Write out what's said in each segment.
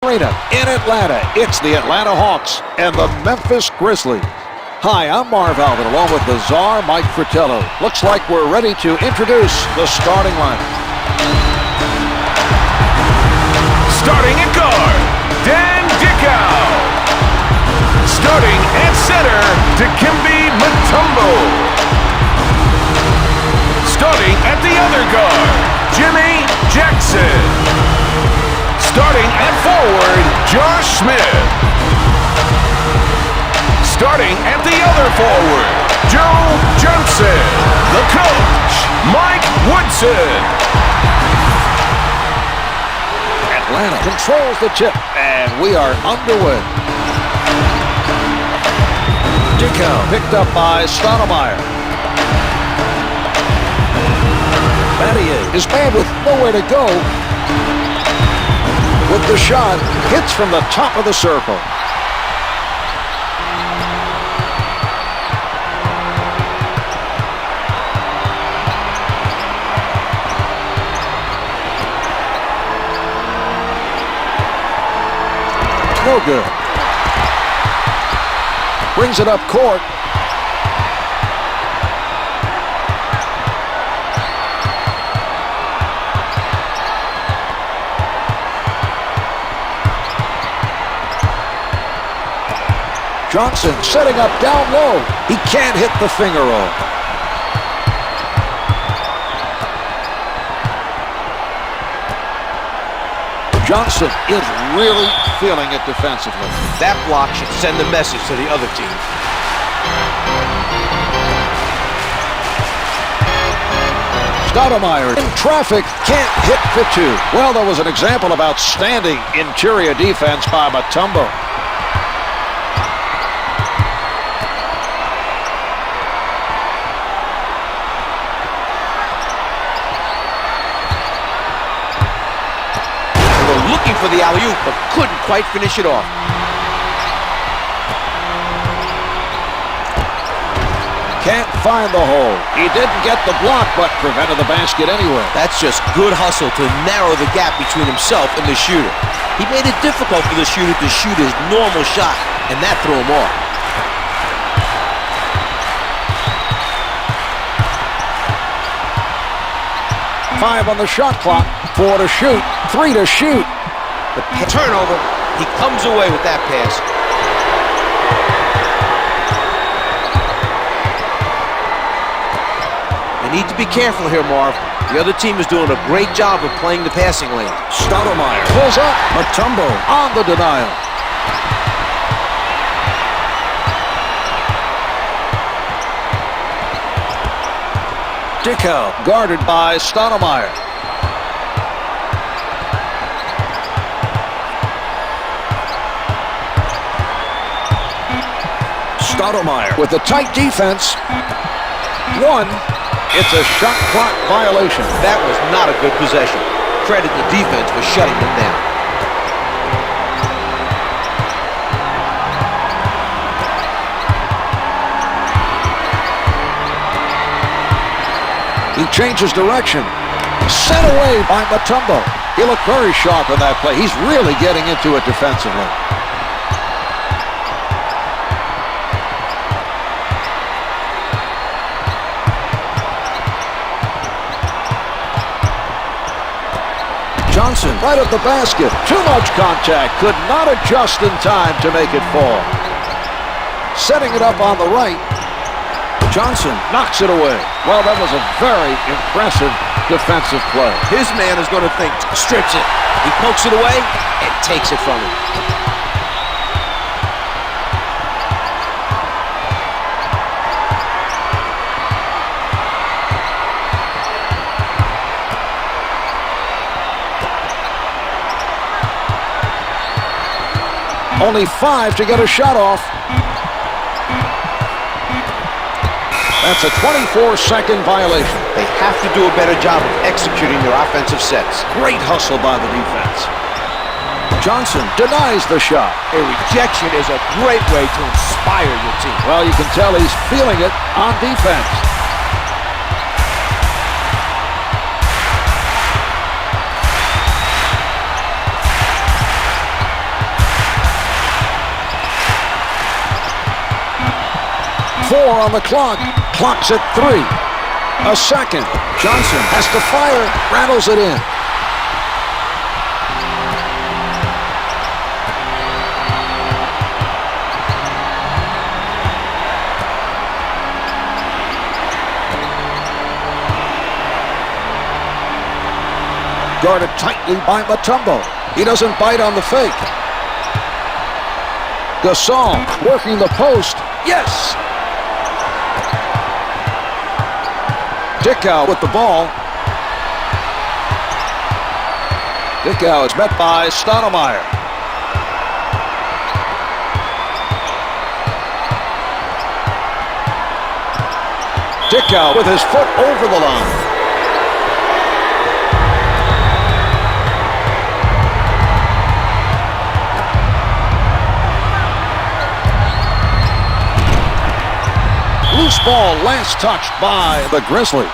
Arena in Atlanta. It's the Atlanta Hawks and the Memphis Grizzlies. Hi, I'm Marv Alvin, along with the czar, Mike Fratello. Looks like we're ready to introduce the starting lineup. Starting at guard, Dickau. Starting at center, Dikembe Mutombo. Starting at the other guard, Jimmy Jackson. Starting at forward, Josh Smith. Starting at the other forward, Joe Johnson. The coach, Mike Woodson. Atlanta controls the tip, and we are underway. Dickau picked up by Stoudamire. Battier is man with nowhere to go. With the shot, hits from the top of the circle. No good. Brings it up court. Johnson setting up down low. He can't hit the finger roll. Johnson is really feeling it defensively. That block should send the message to the other team. Stoudamire in traffic, can't hit for two. Well, there was an example of outstanding interior defense by Mutombo. Looking for the alley-oop, but couldn't quite finish it off. Can't find the hole. He didn't get the block, but prevented the basket anyway. That's just good hustle to narrow the gap between himself and the shooter. He made it difficult for the shooter to shoot his normal shot, and that threw him off. Five on the shot clock. 4 to shoot. 3 to shoot. The turnover, he comes away with that pass. You need to be careful here, Marv. The other team is doing a great job of playing the passing lane. Stoudamire pulls up. Mutombo on the denial. Dickau guarded by Stoudamire. Stoudamire with a tight defense. One. It's a shot clock violation. That was not a good possession. Credit the defense for shutting them down. He changes direction. Sent away by Mutombo. He looked very sharp in that play. He's really getting into it defensively. Johnson right at the basket. Too much contact. Could not adjust in time to make it fall. Setting it up on the right. Johnson knocks it away. Well, that was a very impressive defensive play. His man is going to think, strips it. He pokes it away and takes it from him. Only 5 to get a shot off. That's a 24-second violation. They have to do a better job of executing their offensive sets. Great hustle by the defense. Johnson denies the shot. A rejection is a great way to inspire your team. Well, you can tell he's feeling it on defense. on the clock. Clock's at 3. A second. Johnson has to fire. Rattles it in. Guarded tightly by Mutombo. He doesn't bite on the fake. Gasol working the post. Yes! Dickau with the ball. Dickau is met by Stoudamire. Dickau with his foot over the line. Loose ball last touched by the Grizzlies.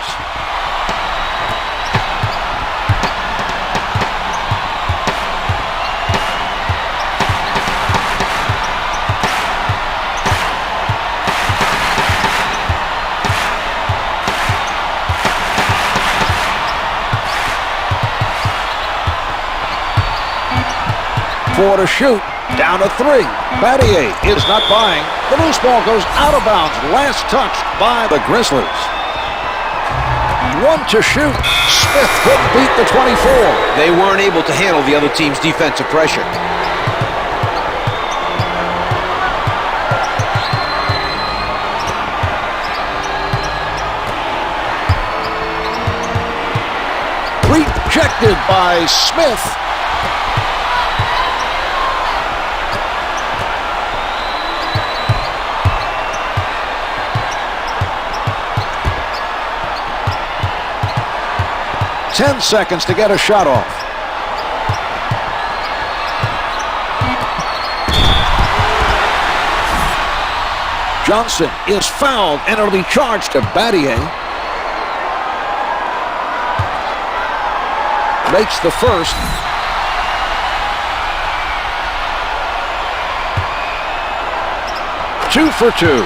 Four to shoot. Down to 3. Battier is not buying. The loose ball goes out of bounds. Last touched by the Grizzlies. 1 to shoot. Smith couldn't beat the 24. They weren't able to handle the other team's defensive pressure. Rejected by Smith. Ten seconds to get a shot off. Johnson is fouled and it'll be charged to Battier. Makes the first. Two for 2.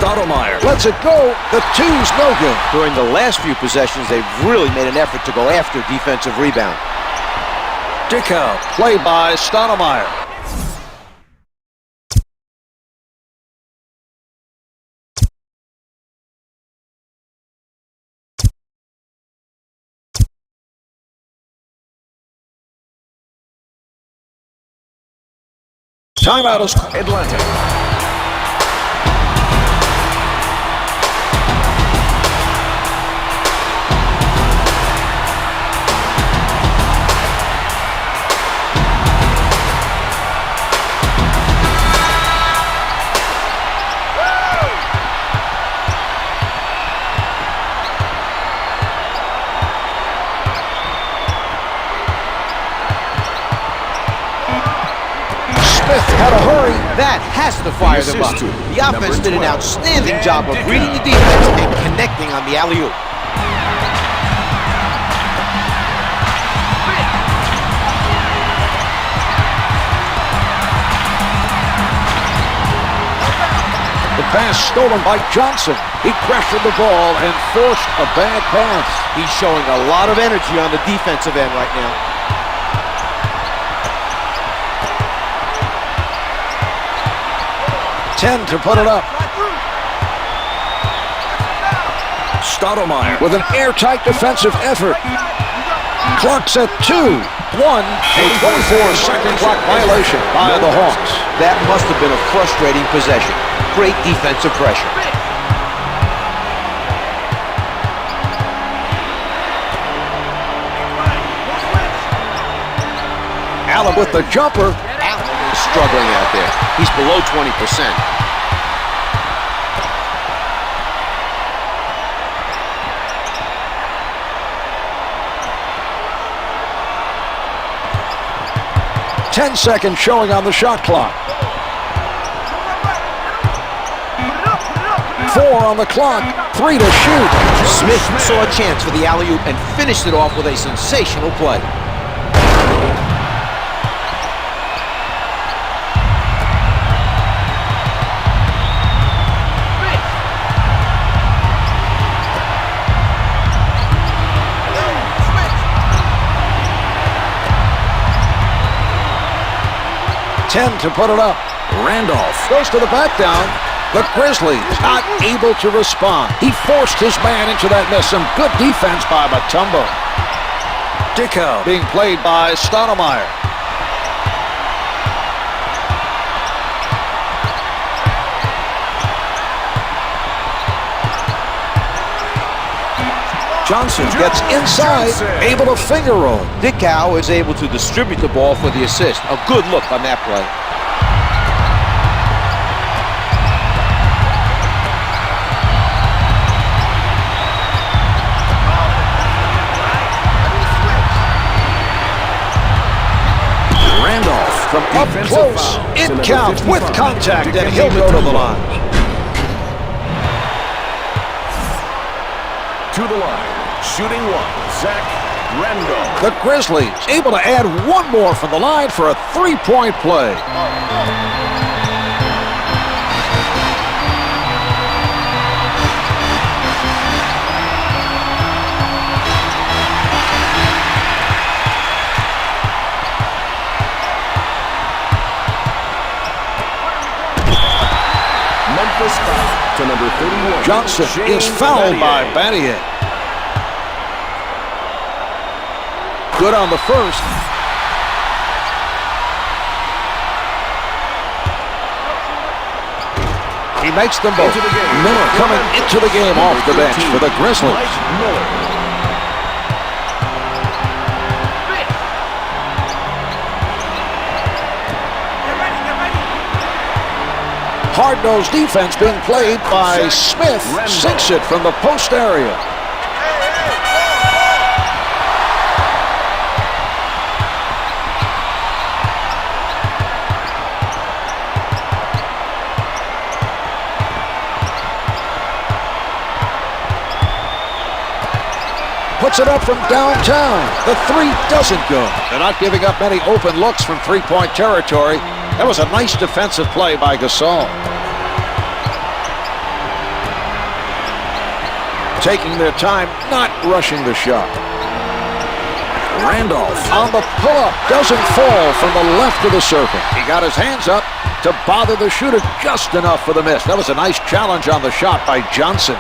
Stoudamire lets it go. The 2's no good. During the last few possessions, they've really made an effort to go after defensive rebound. Dickau, play by Stoudamire. Timeout is Atlanta. Had a hurry. That has to fire them up. The offense did an outstanding job of reading the defense and connecting on the alley-oop. The pass stolen by Johnson. He pressured the ball and forced a bad pass. He's showing a lot of energy on the defensive end right now. To put it up. Stoudamire with an airtight defensive effort. Clock's at 2. 1. A 24-second clock violation by the Hawks. That must have been a frustrating possession. Great defensive pressure. Allen with the jumper. Allen is struggling out there. He's below 20%. 10 seconds showing on the shot clock. 4 on the clock. 3 to shoot. Smith saw a chance for the alley-oop and finished it off with a sensational play. To put it up. Randolph goes to the back down. The Grizzlies not able to respond. He forced his man into that miss. Some good defense by Mutombo. Dickau being played by Stoudamire. Johnson gets inside, able to finger roll. Dickau is able to distribute the ball for the assist. A good look on that play. Randolph from up close. It counts with contact, and he'll go to the line. To the line. Shooting 1, Zach Randolph. The Grizzlies able to add one more from the line for a 3-point play. Memphis foul to number 31. Johnson is fouled by Battier. Good on the first. He makes them both. Miller coming into the game off the bench for the Grizzlies. Hard-nosed defense being played by Smith. Sinks it from the post area. Puts it up from downtown. The 3 doesn't go. They're not giving up many open looks from 3-point territory. That was a nice defensive play by Gasol. Taking their time, not rushing the shot. Randolph on the pull-up. Doesn't fall from the left of the circle. He got his hands up to bother the shooter just enough for the miss. That was a nice challenge on the shot by Johnson.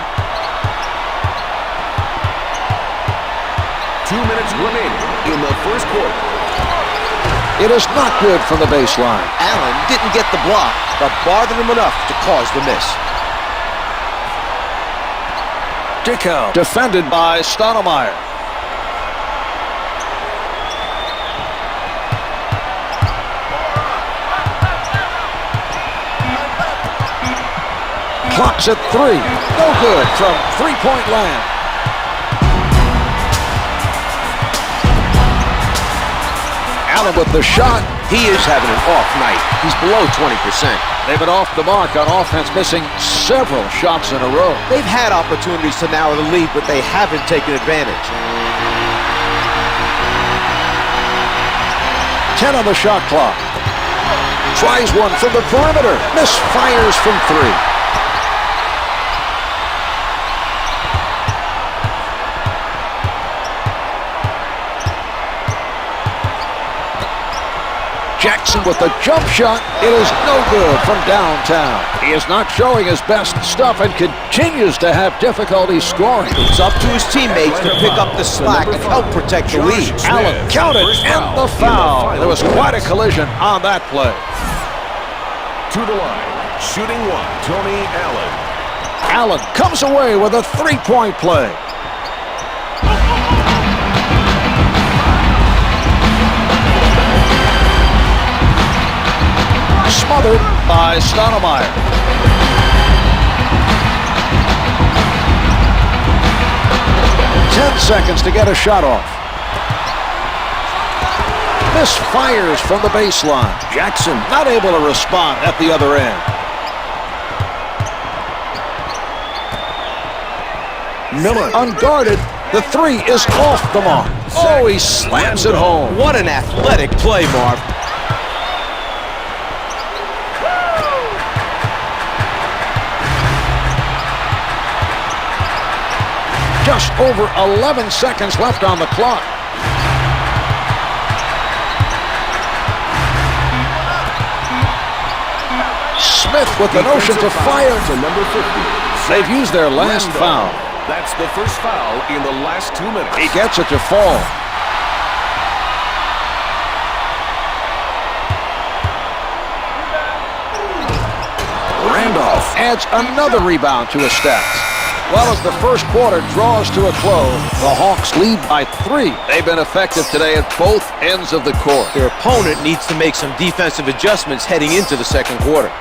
2 minutes remaining in the first quarter. It is not good from the baseline. Allen didn't get the block, but bothered him enough to cause the miss. Dickau defended by Stoudamire. Clock's at 3. No good from 3-point land. Allen with the shot. He is having an off night. He's below 20%. They've been off the mark on offense, missing several shots in a row. They've had opportunities to narrow the lead, but they haven't taken advantage. 10 on the shot clock. Tries one from the perimeter. Misfires from 3. Jackson with the jump shot. It is no good from downtown. He is not showing his best stuff and continues to have difficulty scoring. It's up to his teammates to pick up the slack and help protect the lead. Allen counted and the foul. There was quite a collision on that play. To the line, shooting 1, Tony Allen. Allen comes away with a 3-point play. Smothered by Stoudamire. Ten seconds to get a shot off. Misfires from the baseline. Jackson not able to respond at the other end. Miller unguarded. The three is off the mark. Oh, he slams it home. What an athletic play, Marv. Just over 11 seconds left on the clock. Smith with the notion to fire. To number 50. They've used their last foul. That's the first foul in the last 2 minutes. He gets it to fall. Randolph adds another rebound to his stats. Well, as the first quarter draws to a close, the Hawks lead by 3. They've been effective today at both ends of the court. Their opponent needs to make some defensive adjustments heading into the second quarter.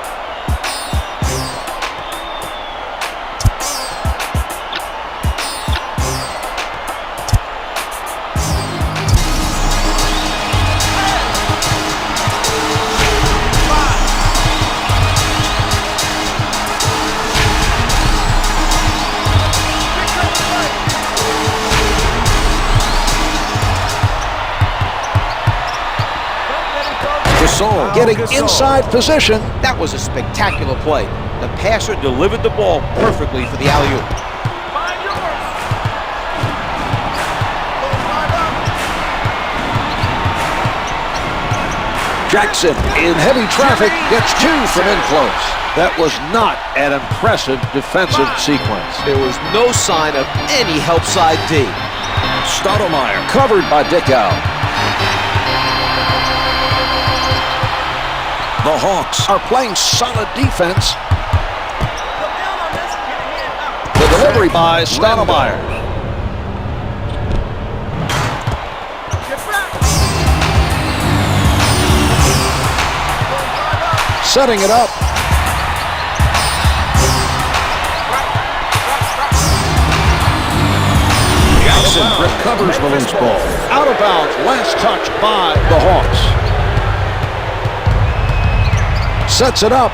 Gasol getting inside position. That was a spectacular play. The passer delivered the ball perfectly for the alley-oop. Jackson in heavy traffic gets 2 from in close. That was not an impressive defensive sequence. There was no sign of any help side D. Stoudamire covered by Dickau. The Hawks are playing solid defense. The delivery by Stoudamire. Setting it up. Jackson recovers the loose ball. Out of bounds, last touch by the Hawks. Sets it up.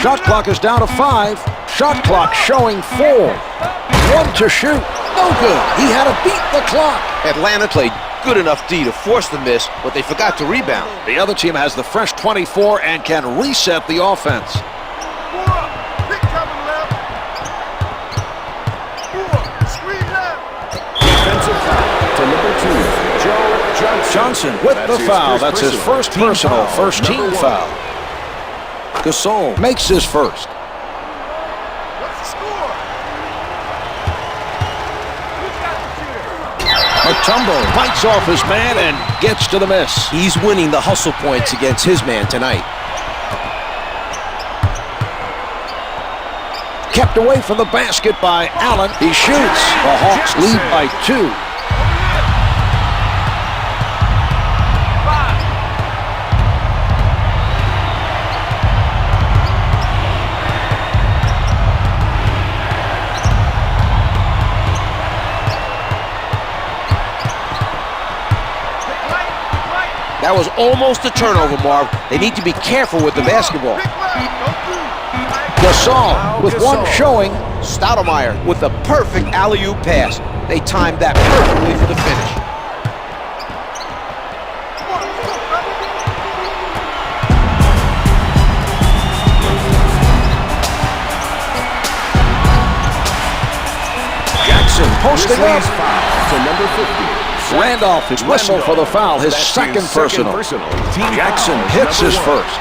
Shot clock is down to 5. Shot clock showing 4. 1 to shoot. No good. He had to beat the clock. Atlanta played good enough D to force the miss, but they forgot to rebound. The other team has the fresh 24 and can reset the offense. Defensive foul to number 2, Joe Johnson with the foul. That's his first personal, first team foul. Gasol makes his first. Mutombo bites off his man and gets to the miss. He's winning the hustle points against his man tonight. Kept away from the basket by Allen. He shoots. The Hawks lead by 2. That was almost a turnover, Marv. They need to be careful with the basketball. Gasol with one showing. Stoudamire with a perfect alley-oop pass. They timed that perfectly for the finish. Jackson posting up. To number 50. Randolph is whistled for the foul, his second personal. Jackson hits his first.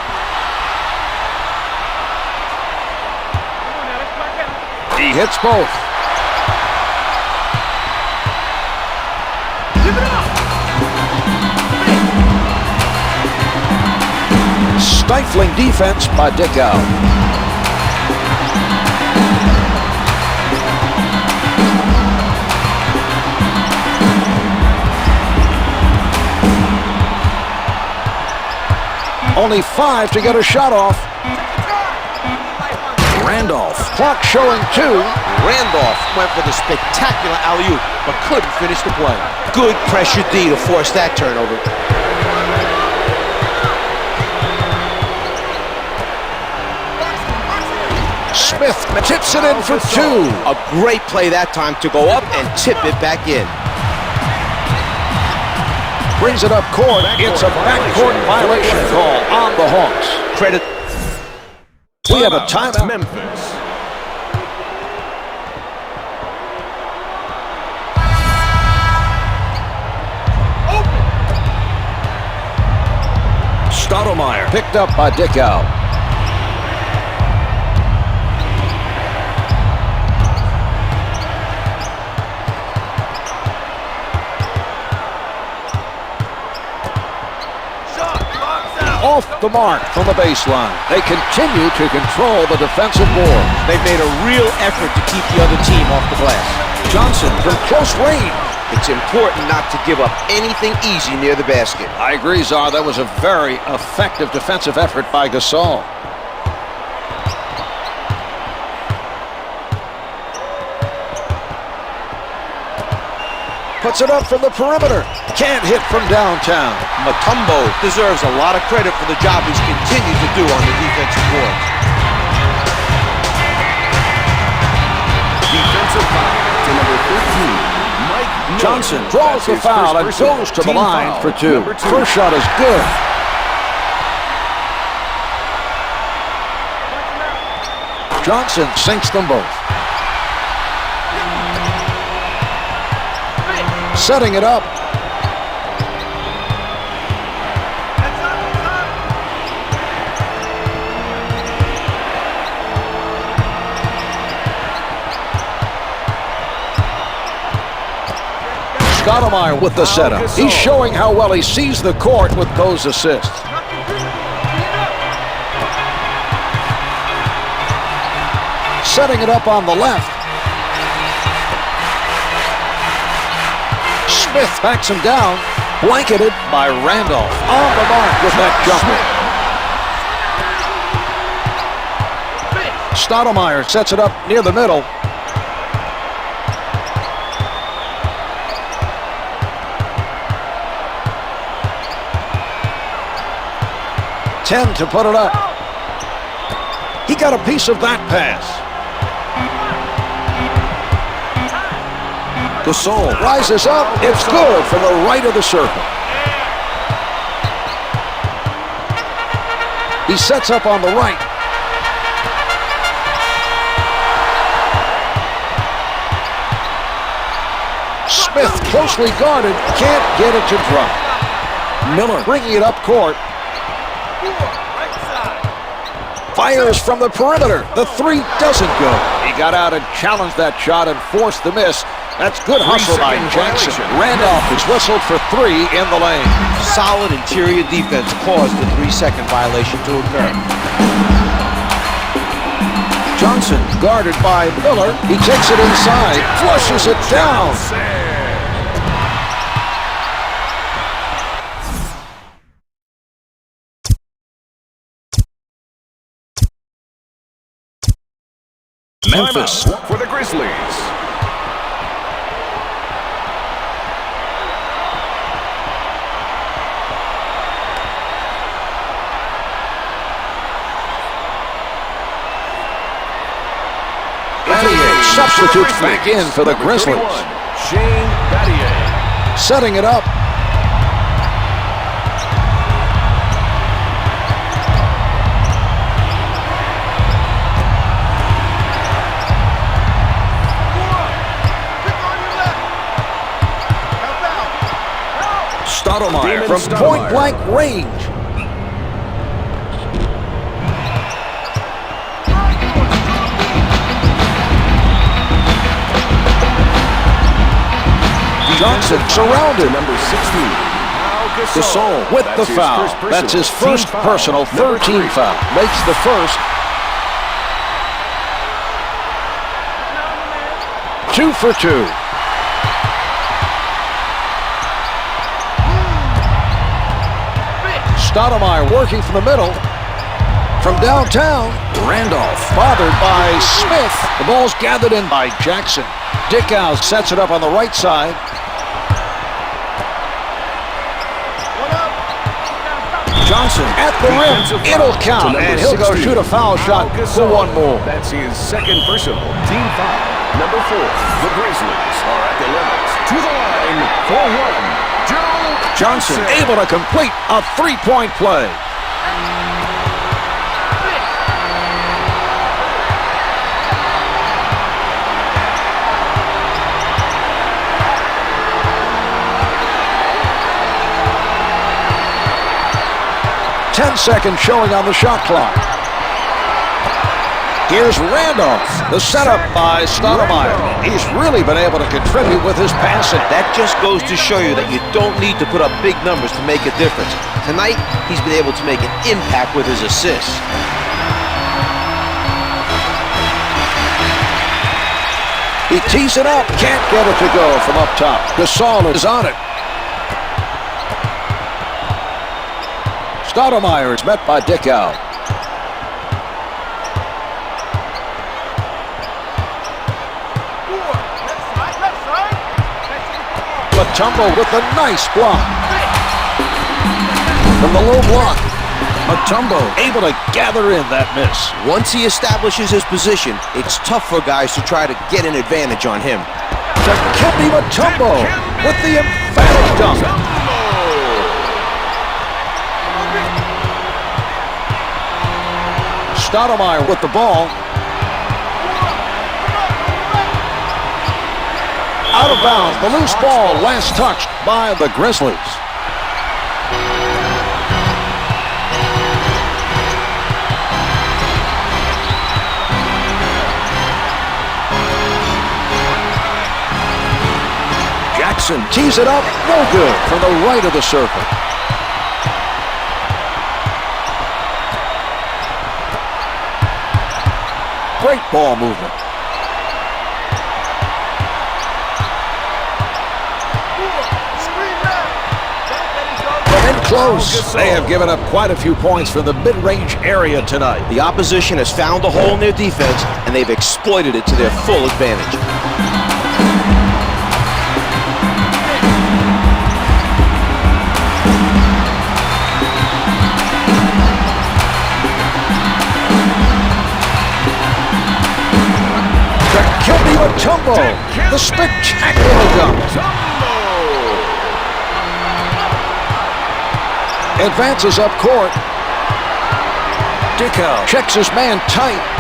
He hits both. Stifling defense by Dickau. Only 5 to get a shot off. Randolph. Clock showing 2. Randolph went for the spectacular alley-oop, but couldn't finish the play. Good pressure D to force that turnover. Smith tips it in for 2. A great play that time to go up and tip it back in. Brings it up court. It's a backcourt violation call on the Hawks. Credit. We have a timeout. Memphis. Stoudamire picked up by Dickau. Off the mark from the baseline. They continue to control the defensive board. They've made a real effort to keep the other team off the glass. Johnson from close range. It's important not to give up anything easy near the basket. I agree, Czar. That was a very effective defensive effort by Gasol. Puts it up from the perimeter. Can't hit from downtown. Mutombo deserves a lot of credit for the job he's continued to do on the defensive boards. Defensive foul to number 15. Mike Johnson draws the foul and goes to the line for 2. First shot is good. Johnson sinks them both. Setting it up. Stoudamire with the setup. He's showing how well he sees the court with those assists. Setting it up on the left. Smith backs him down. Blanketed by Randolph. On the mark with that jumper. Stoudamire sets it up near the middle. Ten to put it up. He got a piece of that pass. Gasol rises up. It's good from the right of the circle. He sets up on the right. Smith closely guarded. Can't get it to drop. Miller bringing it up court. Fires from the perimeter. The 3 doesn't go. He got out and challenged that shot and forced the miss. That's good hustle by Jackson. Randolph is whistled for 3 in the lane. Solid interior defense caused the 3-second violation to occur. Johnson guarded by Miller. He takes it inside, flushes it down. Memphis for the Grizzlies. Substitutes back in for the Grizzlies. Shane Battier. Setting it up. Stoudamire from point-blank range. Johnson surrounded. Number 16. Gasol with the foul. That's his first personal 13 foul. Makes the first. 2 for 2. Stoudamire working from the middle. From downtown, Randolph bothered by Smith. The ball's gathered in by Jackson. Dickau sets it up on the right side. Johnson at the rim. It'll count, and he'll go shoot a foul shot for one more. That's his second personal. Team foul. Number 4. The Grizzlies are at the limits. To the line for one. Johnson able to complete a three-point play. Seconds showing on the shot clock. Here's Randolph. The setup by Stoudamire. He's really been able to contribute with his passing. That just goes to show you that you don't need to put up big numbers to make a difference. Tonight, he's been able to make an impact with his assists. He tees it up. Can't get it to go from up top. Gasol is on it. Stoudamire is met by Dickau. Mutombo with a nice block. From the low block, Mutombo able to gather in that miss. Once he establishes his position, it's tough for guys to try to get an advantage on him. Dikembe Mutombo with the emphatic dunk. Stoudamire with the ball. Out of bounds. The loose ball last touched by the Grizzlies. Jackson tees it up. No good from the right of the circle. Great ball movement. From in close, they have given up quite a few points from the mid-range area tonight. The opposition has found a hole in their defense, and they've exploited it to their full advantage. Mutombo, the spectacular dunk. Advances up court. Dickau checks his man tight.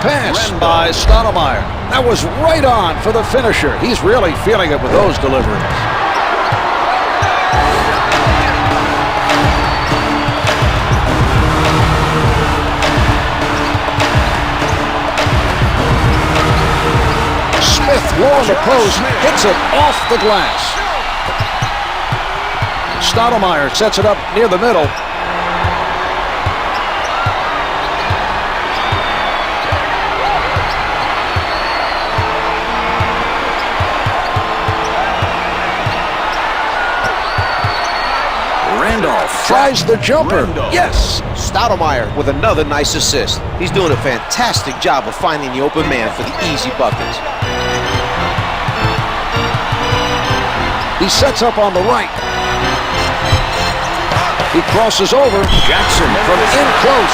Pass by Stoudamire. That was right on for the finisher. He's really feeling it with those deliveries. Smith along the post, hits it off the glass. Stoudamire sets it up near the middle. Randolph tries the jumper. Yes. Stoudamire with another nice assist. He's doing a fantastic job of finding the open man for the easy buckets. He sets up on the right. He crosses over. Jackson from in close.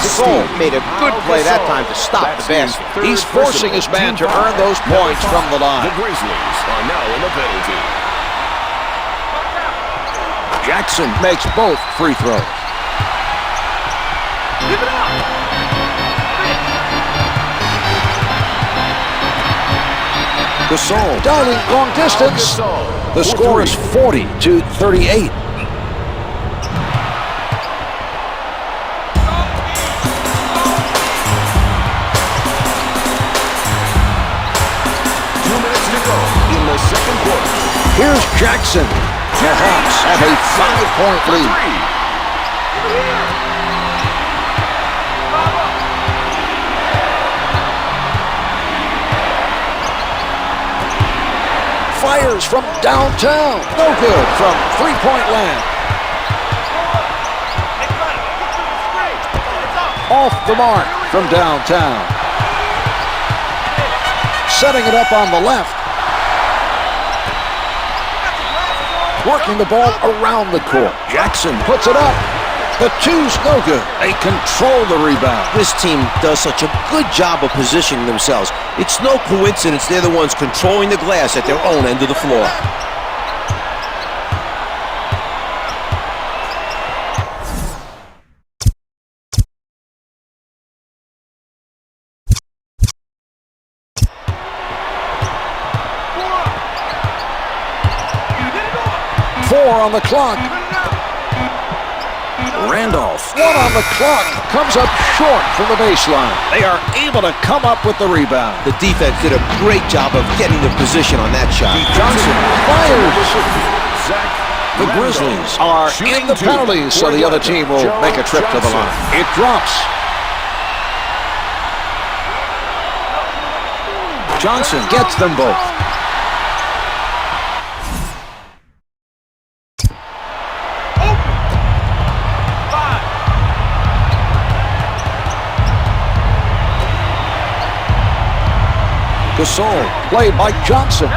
Gasol made a good play that time to stop the basket. He's forcing his man to earn those points from the line. The Grizzlies are now in the penalty. Jackson makes both free throws. Gasol diving long distance. The score is 40-38. Here's Jackson. The Hawks have a 5-point lead. Fires from downtown. No good from three-point land. Off the mark from downtown. Setting it up on the left. Working the ball around the court. Jackson puts it up. The two's no good. They control the rebound. This team does such a good job of positioning themselves. It's no coincidence they're the ones controlling the glass at their own end of the floor. Four on the clock. Randolph, one on the clock, comes up short from the baseline. They are able to come up with the rebound. The defense did a great job of getting the position on that shot. Johnson fires. The Grizzlies are in the penalties, so the other team will make a trip to the line. It drops. Johnson gets them both. Gasol, played by Johnson.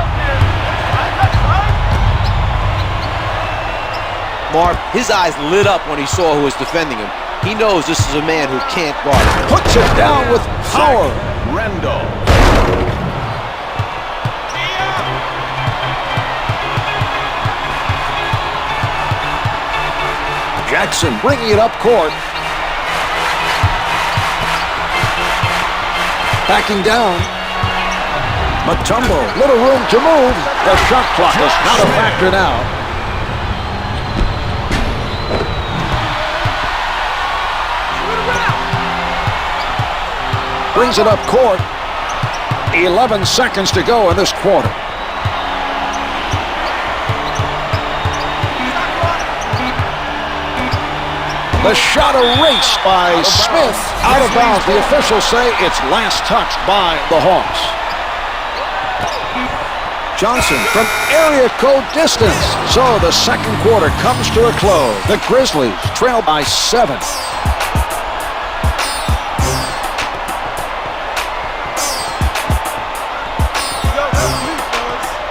Mark, his eyes lit up when he saw who was defending him. He knows this is a man who can't guard him. Puts it down with power. Randolph. Jackson bringing it up court. Backing down. Mutombo, little room to move. The shot clock is not a factor now. Brings it up court. 11 seconds to go in this quarter. The shot erased by Smith. Out of bounds. The officials say it's last touched by the Hawks. Johnson from area code distance. So the second quarter comes to a close. The Grizzlies trail by 7.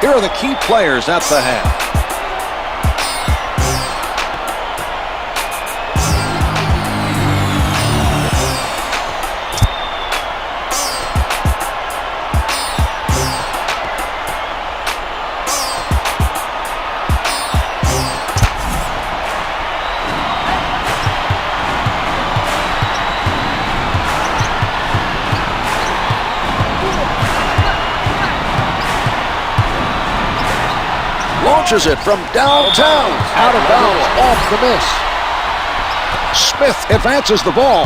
Here are the key players at the half. Launches it from downtown. Out of bounds, off the miss. Smith advances the ball.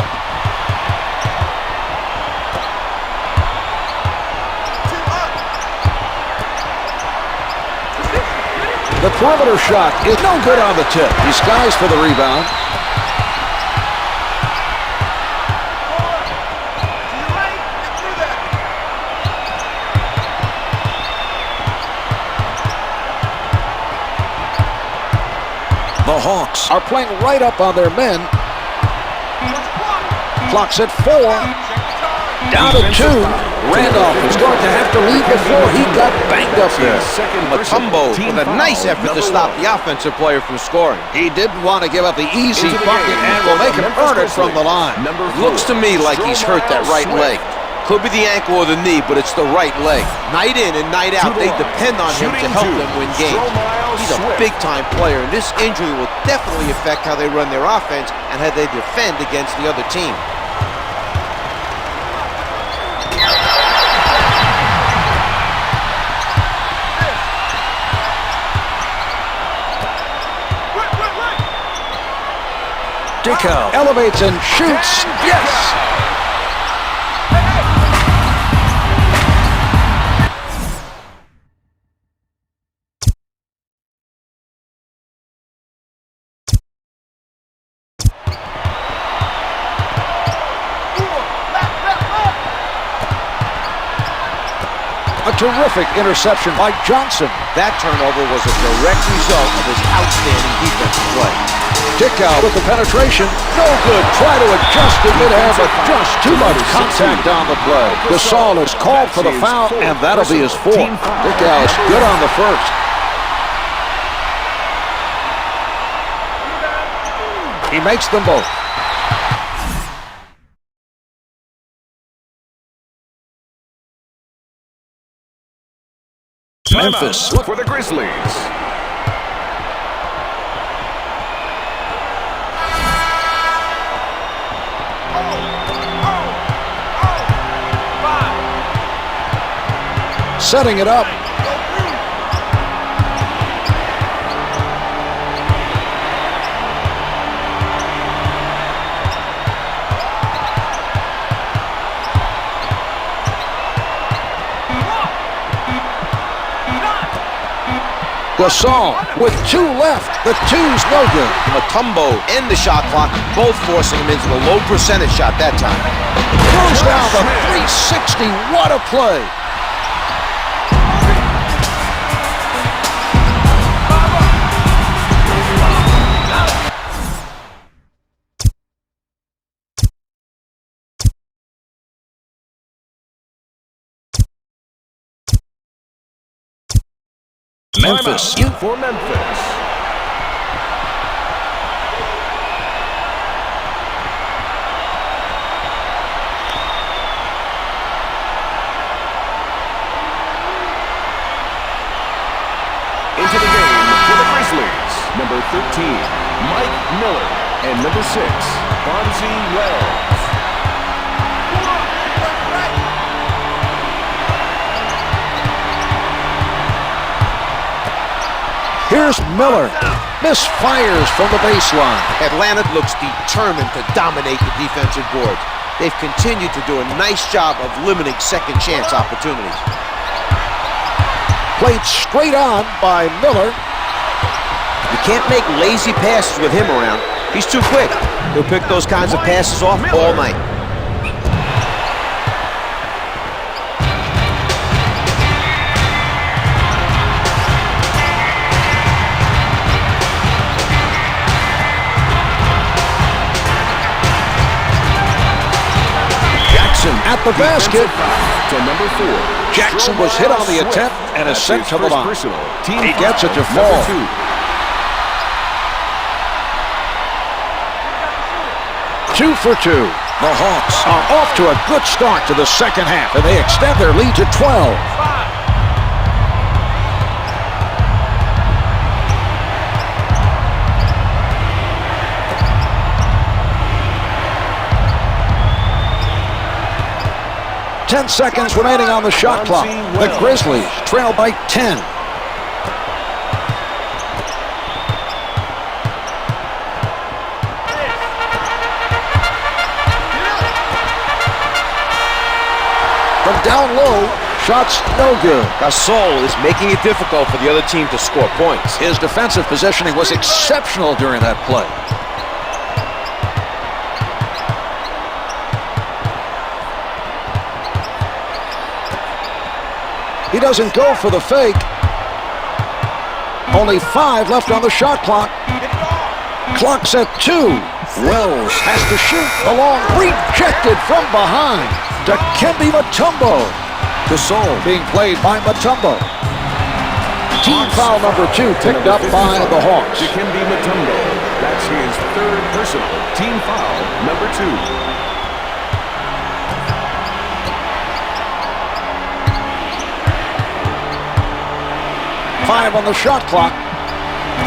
The perimeter shot is no good on the tip. He skies for the rebound. The Hawks are playing right up on their men. Clock's at 4. Down to 2. Randolph is going to have to leave before he got banged up there. Mutombo with a nice effort to stop the offensive player from scoring. He didn't want to give up the easy bucket and will make him earn it from the line. Looks to me like he's hurt that right leg. Could be the ankle or the knee, but it's the right leg. Night in and night out, they depend on him to help them win games. He's a big-time player, and this injury will definitely affect how they run their offense and how they defend against the other team. Dickau elevates and shoots. Yes! Terrific interception by Johnson. That turnover was a direct result of his outstanding defensive play. Dickau with the penetration. No good. Try to adjust in midair, but just too much contact on the play. Gasol is called for the foul, and that'll be his fourth. Dickau is good on the first. He makes them both. Memphis for the Grizzlies. Setting it up. Gasol with 2 left. The 2's no good. Mutombo and the shot clock, both forcing him into the low percentage shot that time. Throws down the 360. What a play. Memphis for Memphis. Into the game for the Grizzlies, number 13, Mike Miller, and number 6, Bonzi Wells. Here's Miller. Misfires from the baseline. Atlanta looks determined to dominate the defensive boards. They've continued to do a nice job of limiting second chance opportunities. Played straight on by Miller. You can't make lazy passes with him around. He's too quick. He'll pick those kinds of passes off all night. At the basket. To number 4. Jackson was hit on the attempt and is sent to the line. He gets it to fall. 2 for 2. The Hawks are off to a good start to the second half, and they extend their lead to 12. Ten seconds remaining on the shot clock. The Grizzlies trail by 10. From down low, shots no good. Gasol is making it difficult for the other team to score points. His defensive positioning was exceptional during that play. He doesn't go for the fake. Only 5 left on the shot clock. Clock's at 2. Wells has to shoot. The long rejected from behind. Dikembe Mutombo. Gasol being played by Mutombo. Team foul number 2 picked up by the Hawks. Dikembe Mutombo. That's his 3rd personal. Team foul number 2. 5 on the shot clock.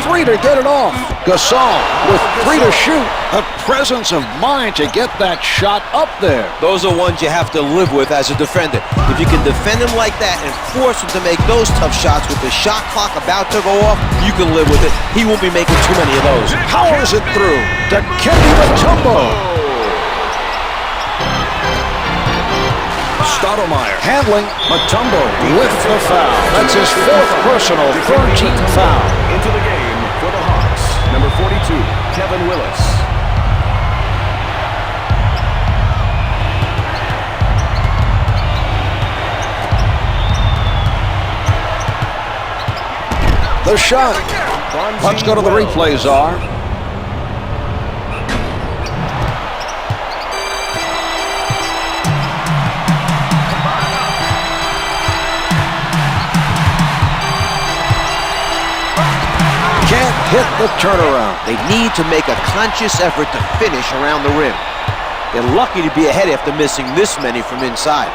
3 to get it off. Gasol with 3 to shoot. A presence of mind to get that shot up there. Those are ones you have to live with as a defender. If you can defend him like that and force him to make those tough shots with the shot clock about to go off, you can live with it. He won't be making too many of those. Powers it through. Dikembe Mutombo. Stoudamire handling. Mutombo with the foul. That's his 4th personal, 13th foul. Into the game for the Hawks, number 42, Kevin Willis. The shot. Let's go to the replay, Czar. Can't hit the turnaround. They need to make a conscious effort to finish around the rim. They're lucky to be ahead after missing this many from inside.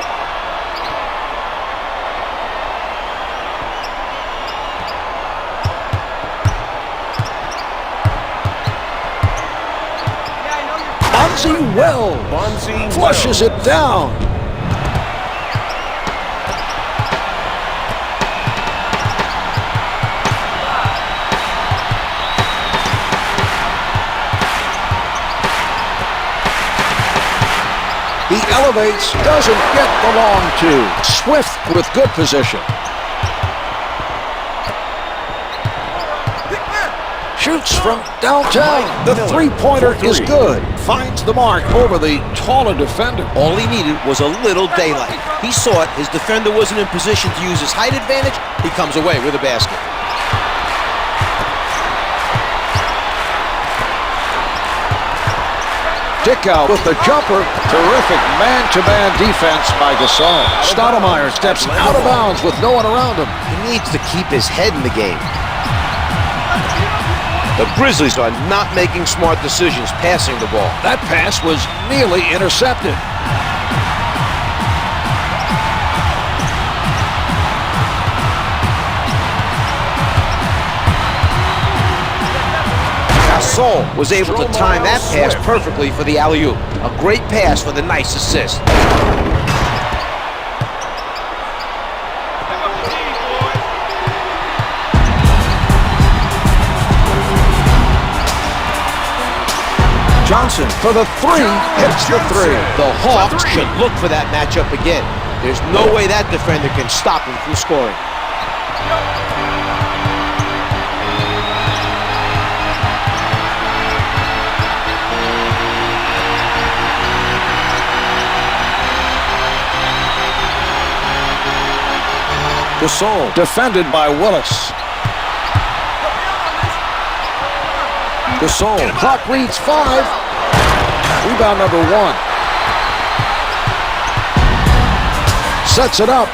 Bonzi flushes it down. He elevates, doesn't get the long two. Swift with good position. Shoots from downtown. The three-pointer is good. Finds the mark over the taller defender. All he needed was a little daylight. He saw it. His defender wasn't in position to use his height advantage. He comes away with a basket. Dickau with the jumper. Terrific man-to-man defense by Gasol. Stoudamire steps out of bounds with no one around him. He needs to keep his head in the game. The Grizzlies are not making smart decisions passing the ball. That pass was nearly intercepted. Gasol was able to time that pass perfectly for the alley-oop. A great pass for the nice assist. Johnson for the three, hits the three. The Hawks should look for that matchup again. There's no way that defender can stop him from scoring. Gasol defended by Willis. Gasol, clock reads 5. Rebound number 1. Sets it up.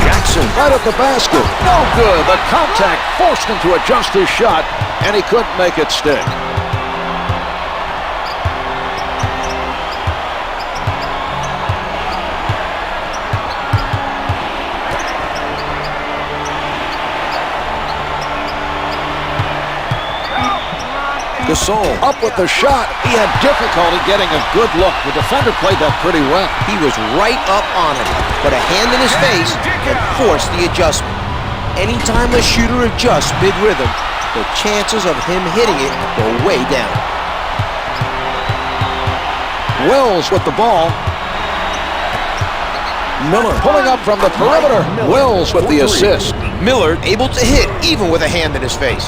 Jackson right at the basket. No good. The contact forced him to adjust his shot, and he couldn't make it stick. Gasol up with the shot. He had difficulty getting a good look. The defender played that pretty well. He was right up on him, but a hand in his face could force the adjustment. Anytime a shooter adjusts mid-rhythm, the chances of him hitting it go way down. Wills with the ball. Miller pulling up from the perimeter. Wills with the assist. Miller able to hit even with a hand in his face.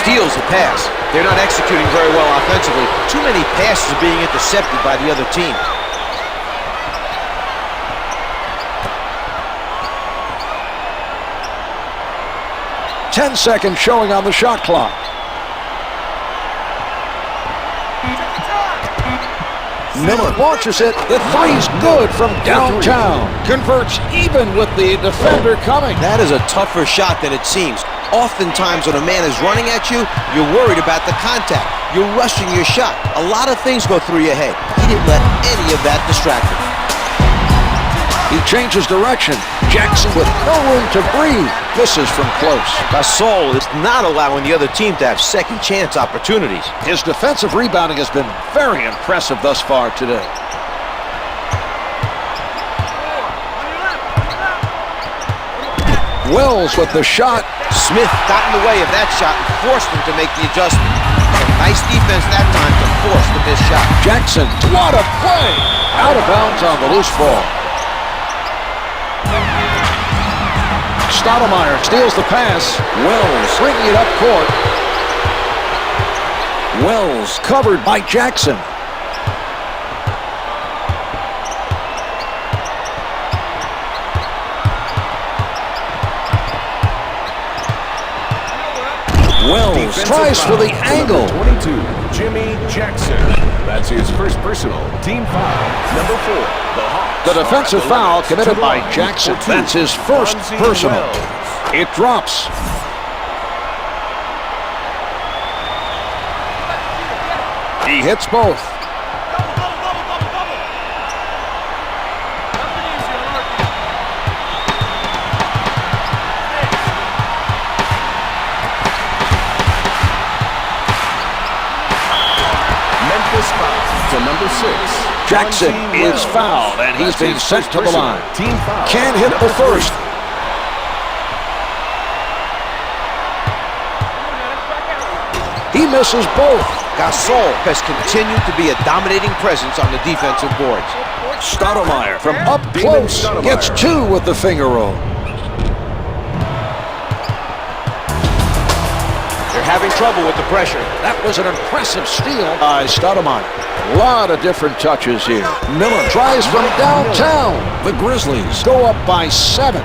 Steals the pass. They're not executing very well offensively. Too many passes are being intercepted by the other team. Ten seconds showing on the shot clock. Miller launches it. The three's good from downtown. Converts even with the defender coming. That is a tougher shot than it seems. Oftentimes when a man is running at you, you're worried about the contact. You're rushing your shot. A lot of things go through your head. He didn't let any of that distract him. He changes direction. Jackson with no room to breathe. Misses from close. Gasol is not allowing the other team to have second chance opportunities. His defensive rebounding has been very impressive thus far today. Wills with the shot. Smith got in the way of that shot and forced him to make the adjustment. Nice defense that time to force the missed shot. Jackson, what a play! Out of bounds on the loose ball. Stoudamire steals the pass. Wells bringing it up court. Wells covered by Jackson. Wells tries for the angle. 22, Jimmy Jackson. That's his first personal. Team foul. Number 4, the Hawks. The defensive foul committed by Jackson. That's his first personal. It drops. He hits both. Memphis foul to number 6. Jackson is fouled, and he's being sent to the line. Team foul. Can't hit the first. He misses both. Gasol has continued to be a dominating presence on the defensive boards. Stoudamire from up Damon close Stoudamire. gets 2 with the finger roll. They're having trouble with the pressure. That was an impressive steal by Stoudamire. A lot of different touches here. Miller tries from downtown. The Grizzlies go up by 7.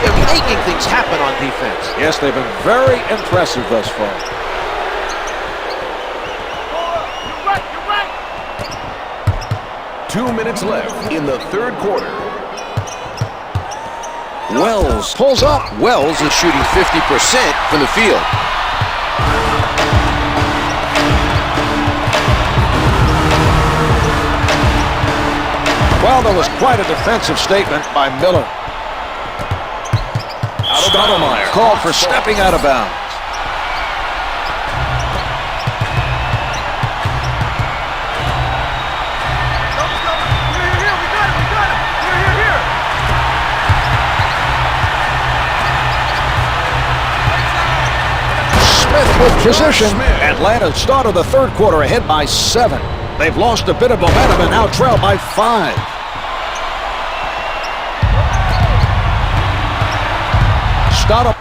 They're making things happen on defense. Yes, they've been very impressive thus far. You're right. 2 minutes left in the third quarter. Wells pulls up. Wells is shooting 50% from the field. Well, there was quite a defensive statement by Miller. Stoudamire called for stepping out of bounds. Smith with position. Atlanta started the third quarter ahead by 7. They've lost a bit of momentum and now trail by 5. Stoudamire.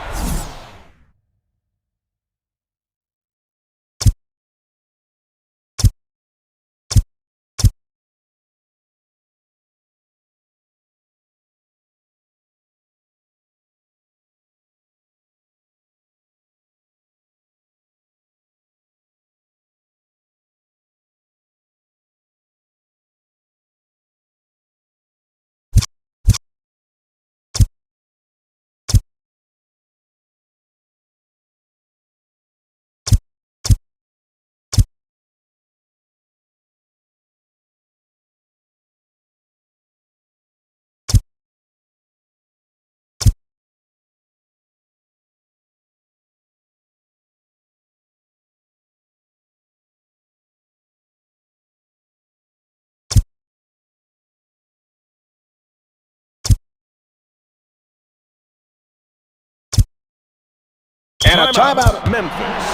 And a timeout. Memphis.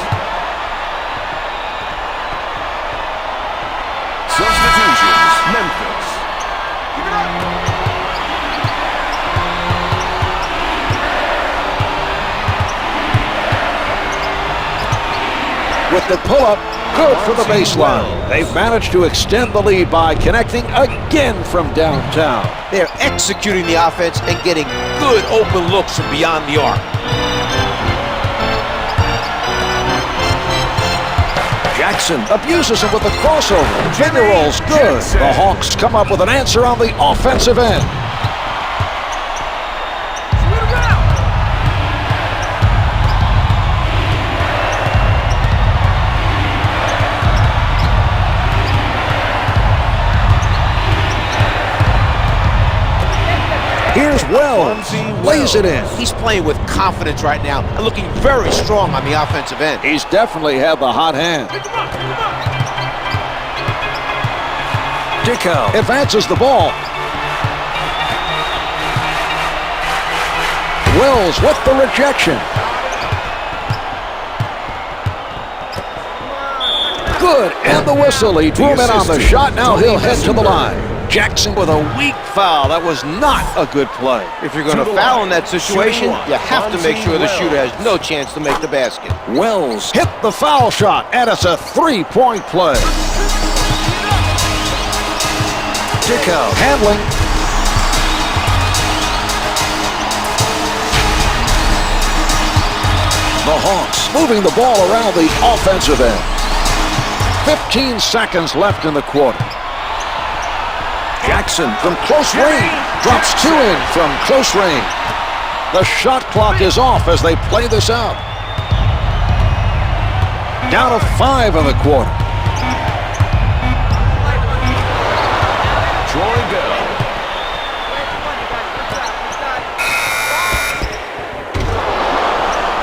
Substitutions. Memphis. Keep it up. With the pull-up, good for the baseline. They've managed to extend the lead by connecting again from downtown. They're executing the offense and getting good open looks from beyond the arc. Jackson abuses him with the crossover. Finger rolls good. The Hawks come up with an answer on the offensive end. Here's Wells. Lays it in. He's playing with confidence right now and looking very strong on the offensive end. He's definitely had the hot hand. Dickau advances the ball. Wells with the rejection. Good, and the whistle. He drew him in on the shot. Now he'll head to the line. Jackson with a weak foul. That was not a good play. If you're going to foul in that situation, you have to make sure the shooter has no chance to make the basket. Wells hit the foul shot, and it's a three-point play. Dickau handling. The Hawks moving the ball around the offensive end. 15 seconds left in the quarter. Jackson from close range drops two in from close range. The shot clock is off as they play this out. Down to 5 in the quarter. Troy Bell.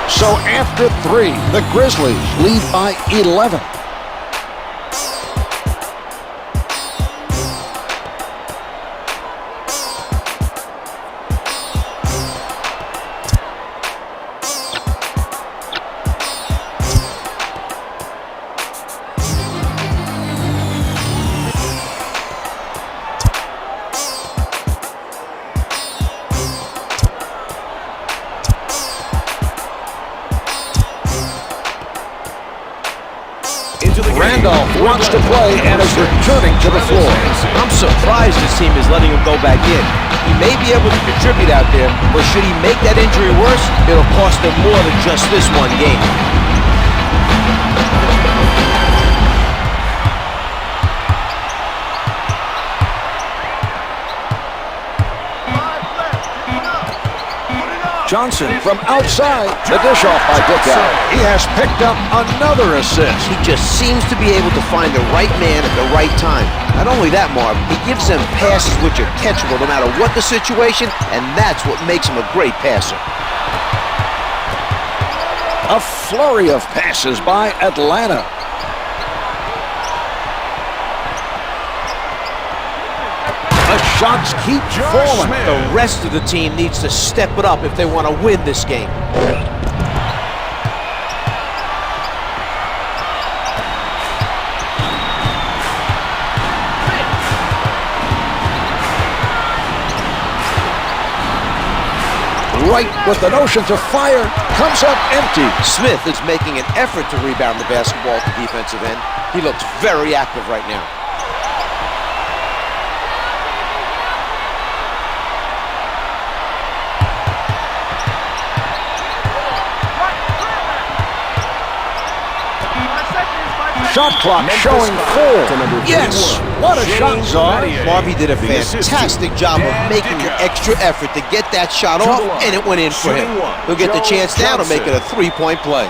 So after 3, the Grizzlies lead by 11. Randolph wants to play and is returning to the floor. I'm surprised this team is letting him go back in. He may be able to contribute out there, but should he make that injury worse, it'll cost him more than just this one game. Johnson from outside. The dish off by Dickau. He has picked up another assist. He just seems to be able to find the right man at the right time. Not only that, Marv, he gives them passes which are catchable no matter what the situation, and that's what makes him a great passer. A flurry of passes by Atlanta. The shots keep falling. The rest of the team needs to step it up if they want to win this game. Right with the notion to fire, comes up empty. Smith is making an effort to rebound the basketball at the defensive end. He looks very active right now. Shot clock showing 4. Yes, what a shot, Czar. Marvy did a fantastic job of making the extra effort to get that shot off, and it went in for him. He'll get the chance now to make it a three-point play.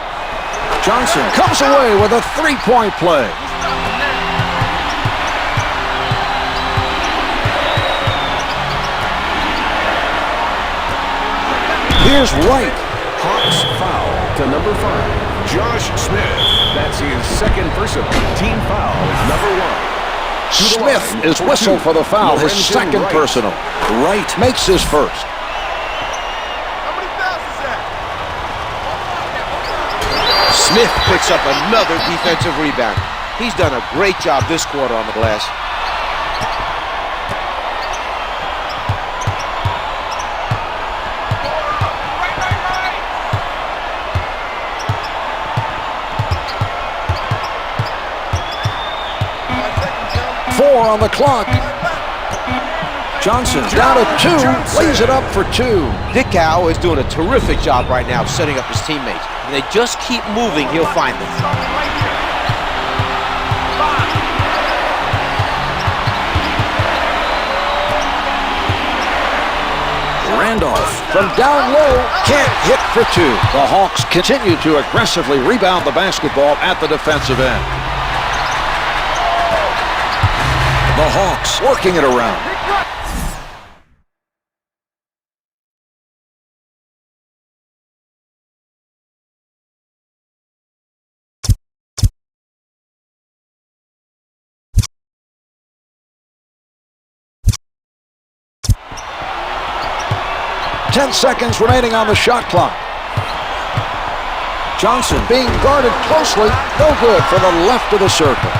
Johnson comes away with a three-point play. Here's Wright. Hawks foul to number 5. Josh Smith. That's his second personal. Team foul, number 1. Smith is whistled for the foul, his second personal. Wright makes his first. Smith picks up another defensive rebound. He's done a great job this quarter on the glass. On the clock. Johnson down to 2, lays it up for 2. Dickau is doing a terrific job right now setting up his teammates. If they just keep moving, he'll find them. Randolph from down low can't hit for 2. The Hawks continue to aggressively rebound the basketball at the defensive end. The Hawks working it around. 10 seconds remaining on the shot clock. Johnson being guarded closely. No good from the left of the circle.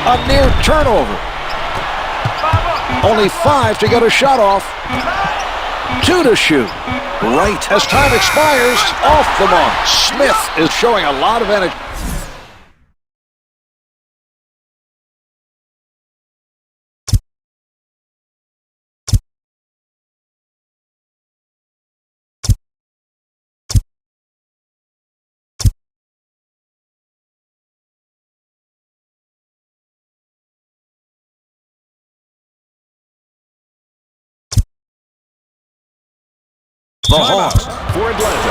A near turnover. Only 5 to get a shot off. 2 to shoot. Right as time expires, off the mark. Smith is showing a lot of energy. The Hawks for Atlanta.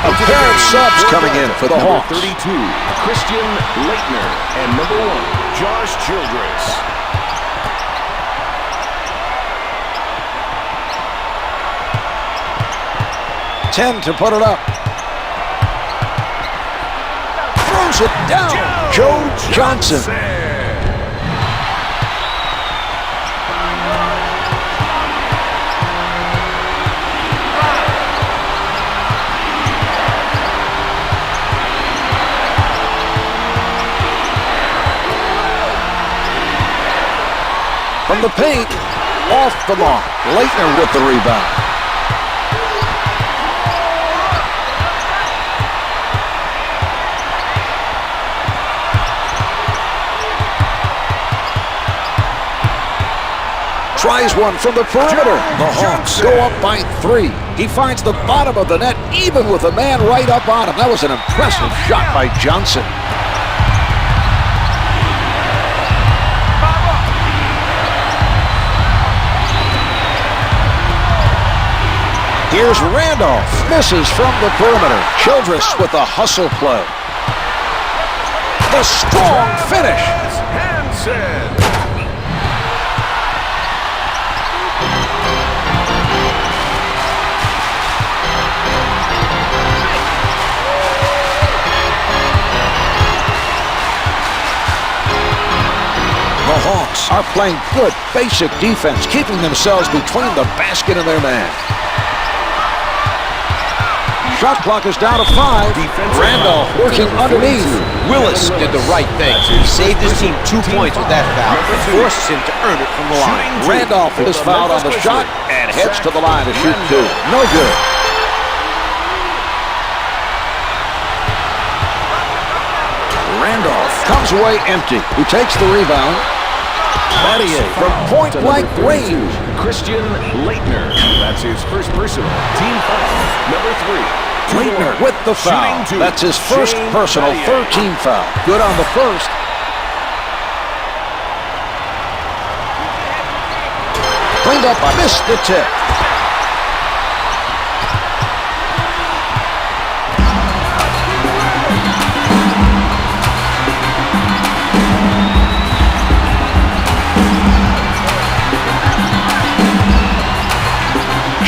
A pair of subs coming in for the Hawks. 32, Christian Laettner, and number 1, Josh Childress. 10 to put it up. Throws it down. Joe Johnson. From the paint, off the mark. Laettner with the rebound. Tries one from the perimeter. The Hawks go up by 3. He finds the bottom of the net, even with a man right up on him. That was an impressive shot by Johnson. Here's Randolph. Misses from the perimeter. Childress with a hustle play. The strong finish. Hansen. The Hawks are playing good basic defense, keeping themselves between the basket and their man. Shot clock is down to 5. Randolph working underneath. Willis did the right thing. He saved his team 2 points with that foul and forces him to earn it from the line. Randolph is fouled on the shot and heads to the line to shoot 2. No good. Randolph comes away empty. He takes the rebound. Battier from point-blank range. Christian Laettner. That's his first personal. Team foul. Number 3. Laettner with the foul. That's his first personal, 13 foul. Good on the first. Cleaned up, missed the tip.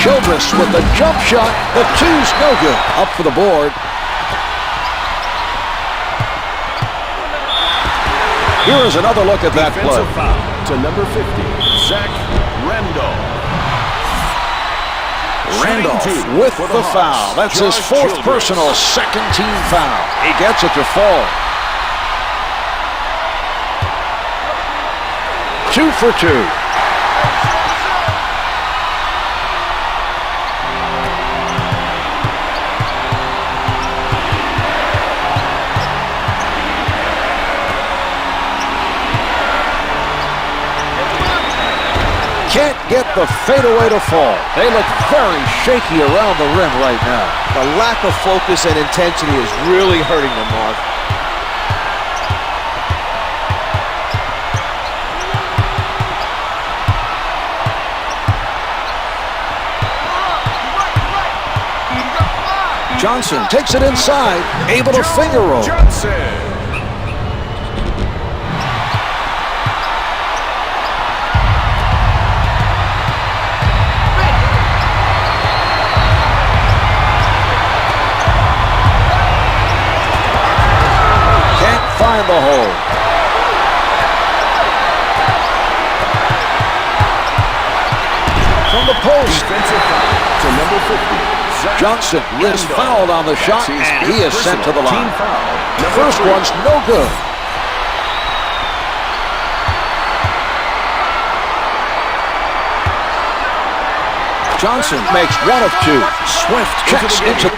Childress with the jump shot. The 2's no good. Up for the board. Here is another look at that play. Foul to number 50, Zach Randolph. Randolph with the foul. That's his 4th personal, 2nd team foul. He gets it to fall. 2 for 2. Can't get the fadeaway to fall. They look very shaky around the rim right now. The lack of focus and intensity is really hurting them, Mark. Johnson takes it inside, able to finger roll. Johnson. Find the hole. From the post. Defensive foul to number 50. Johnson is fouled on the shot, and he is sent to the line. The first one's no good. Johnson makes one of two. Swift checks into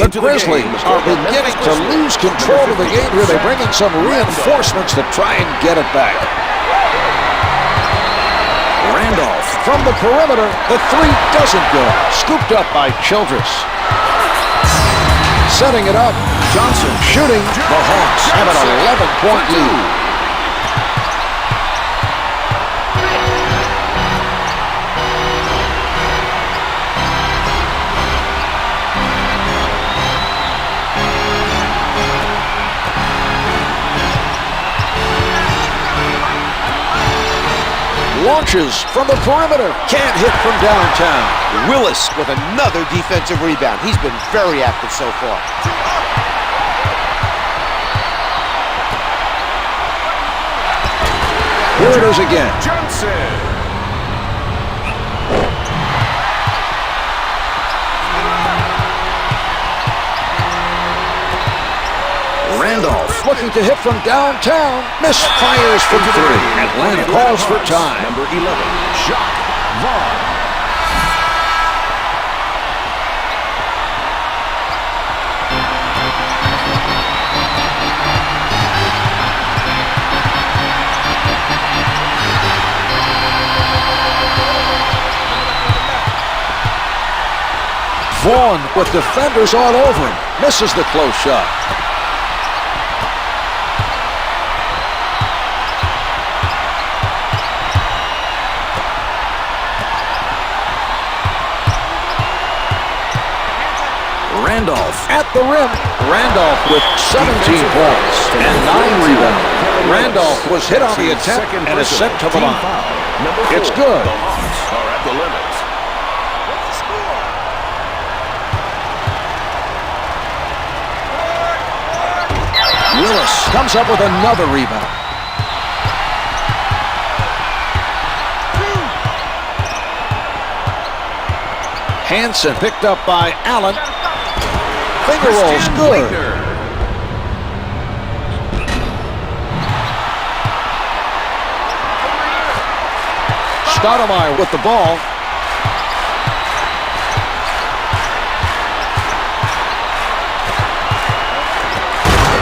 The Grizzlies are beginning to lose control of the game here. They bring in some reinforcements to try and get it back. Randolph from the perimeter. The three doesn't go. Scooped up by Childress. Setting it up. Johnson shooting. The Hawks have an 11-point lead. Launches from the perimeter. Can't hit from downtown. Willis with another defensive rebound. He's been very active so far. Here it is again. Johnson. Randolph looking to hit from downtown. Misfires from three. Atlanta calls for time. Number 11, Jacques Vaughn. Vaughn with defenders all over him. Misses the close shot. Randolph at the rim. Randolph with 17 points and 9 rebounds. Randolph was hit on the attempt and is sent to the line. It's good. The Hawks are at the limit. Willis comes up with another rebound. Hansen picked up by Allen. Finger rolls good. Stoudamire with the ball.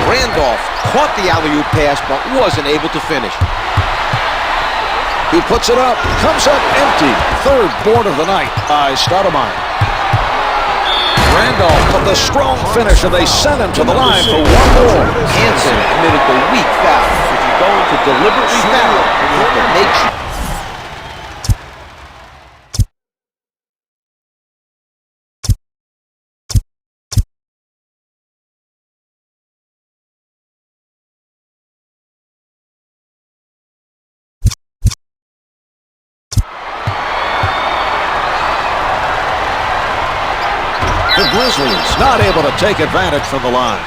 Randolph caught the alley-oop pass but wasn't able to finish. He puts it up, comes up empty. Third board of the night by Stoudamire. Randolph with the strong finish, and they send him to the line for one more. Hansen committed the weak foul. If you're going to deliberately foul, you have to make sure. The Grizzlies not able to take advantage from the line.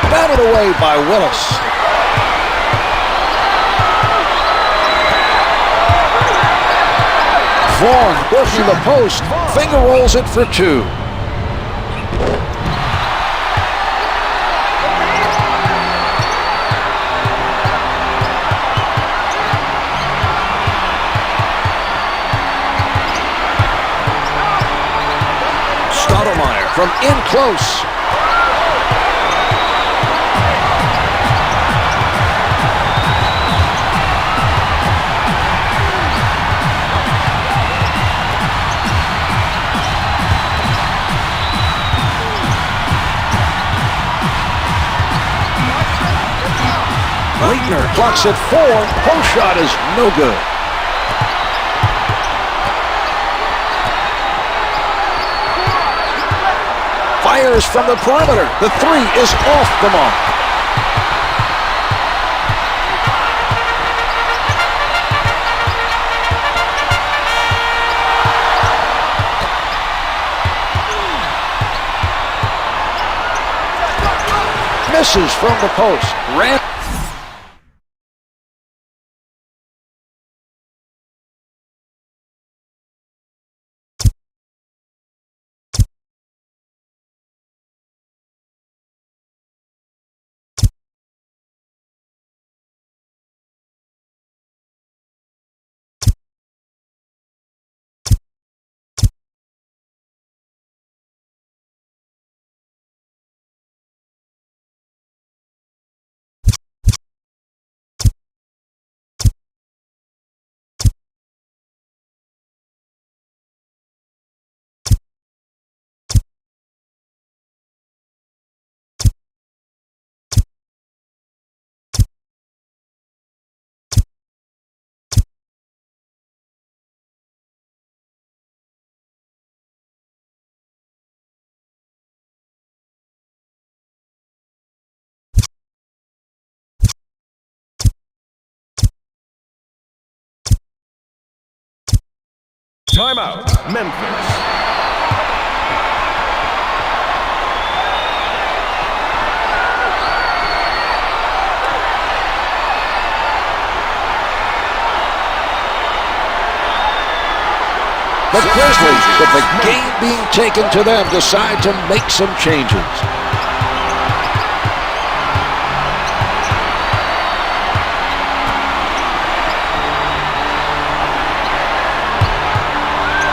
Batted away by Willis. Vaughn working the post. Finger rolls it for two. Stoudamire from in close. Leitner clocks at 4. Post shot is no good. Fires from the perimeter. The 3 is off the mark. Misses from the post. Timeout, Memphis. The Grizzlies, with the game being taken to them, decide to make some changes.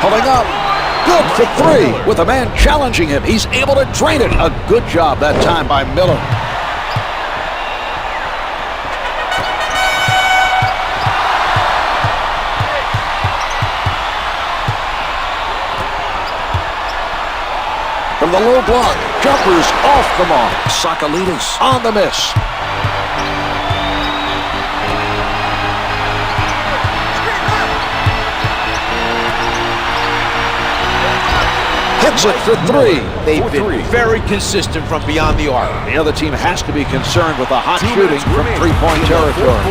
Pulling up. Good for 3. With a man challenging him, he's able to drain it. A good job that time by Miller. From the low block, jumpers off the mark. Sakalides on the miss. Hits it for 3. They've been very consistent from beyond the arc. The other team has to be concerned with the hot shooting from three-point territory.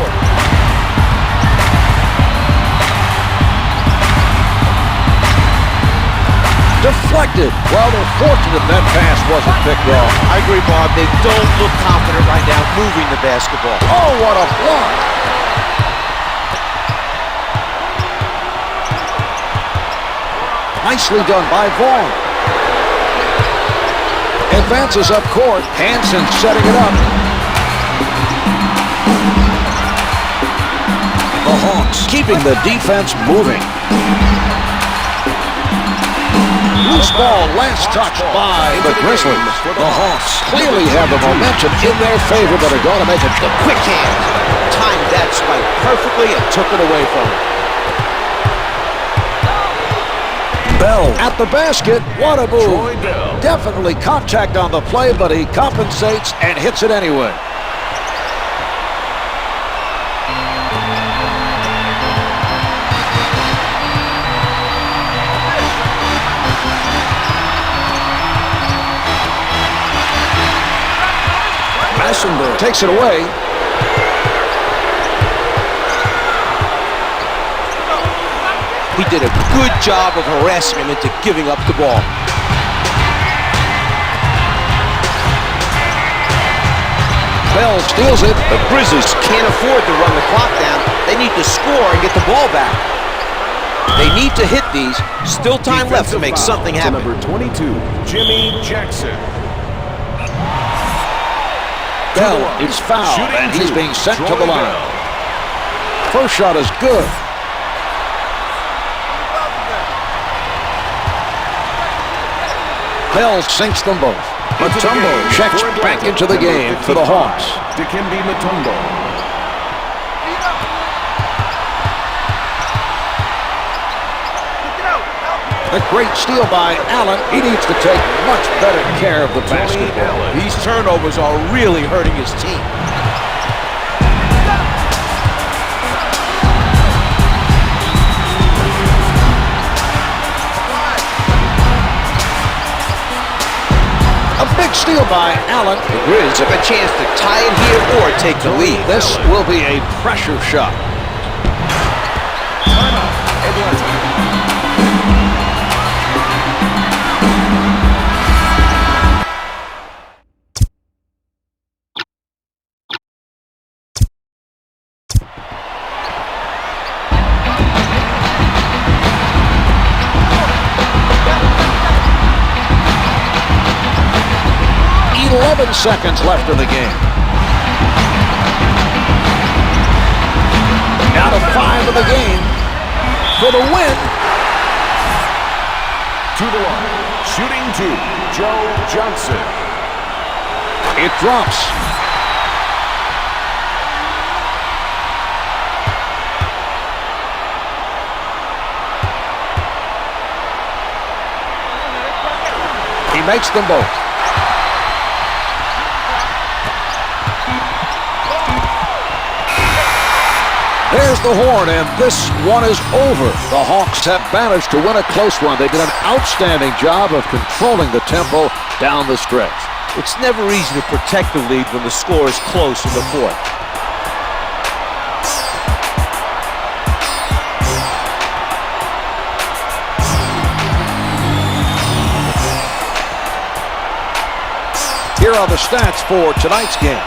Deflected. Well, they're fortunate that pass wasn't picked off. I agree, Bob. They don't look confident right now moving the basketball. Oh, what a block. Nicely done by Vaughn. Advances up court. Hansen setting it up. The Hawks keeping the defense moving. Loose ball, last touch by the Grizzlies. The Hawks clearly have the momentum in their favor, but are going to make a quick hand. Timed that swipe perfectly and took it away from him. Bell at the basket. What a move. Definitely contact on the play, but he compensates and hits it anyway. Massenberg takes it away. He did a good job of harassing him into giving up the ball. Bell steals it. The Grizzlies can't afford to run the clock down. They need to score and get the ball back. They need to hit these. Still time left to make something happen. Number 22, Jimmy Jackson. Bell is fouled, and he's being sent to the line. First shot is good. Mills sinks them both. Mutombo checks back into the game for the Hawks. Dikembe Mutombo. A great steal by Allen. He needs to take much better care of the basketball. These turnovers are really hurting his team. A big steal by Allen. The Grizz have a chance to tie it here or take the lead. This will be a pressure shot. Atlanta. 11 seconds left in the game. Now to 5 of the game for the win. To the line, shooting 2, Joe Johnson. It drops. He makes them both. There's the horn, and this one is over. The Hawks have managed to win a close one. They did an outstanding job of controlling the tempo down the stretch. It's never easy to protect the lead when the score is close in the fourth. Here are the stats for tonight's game.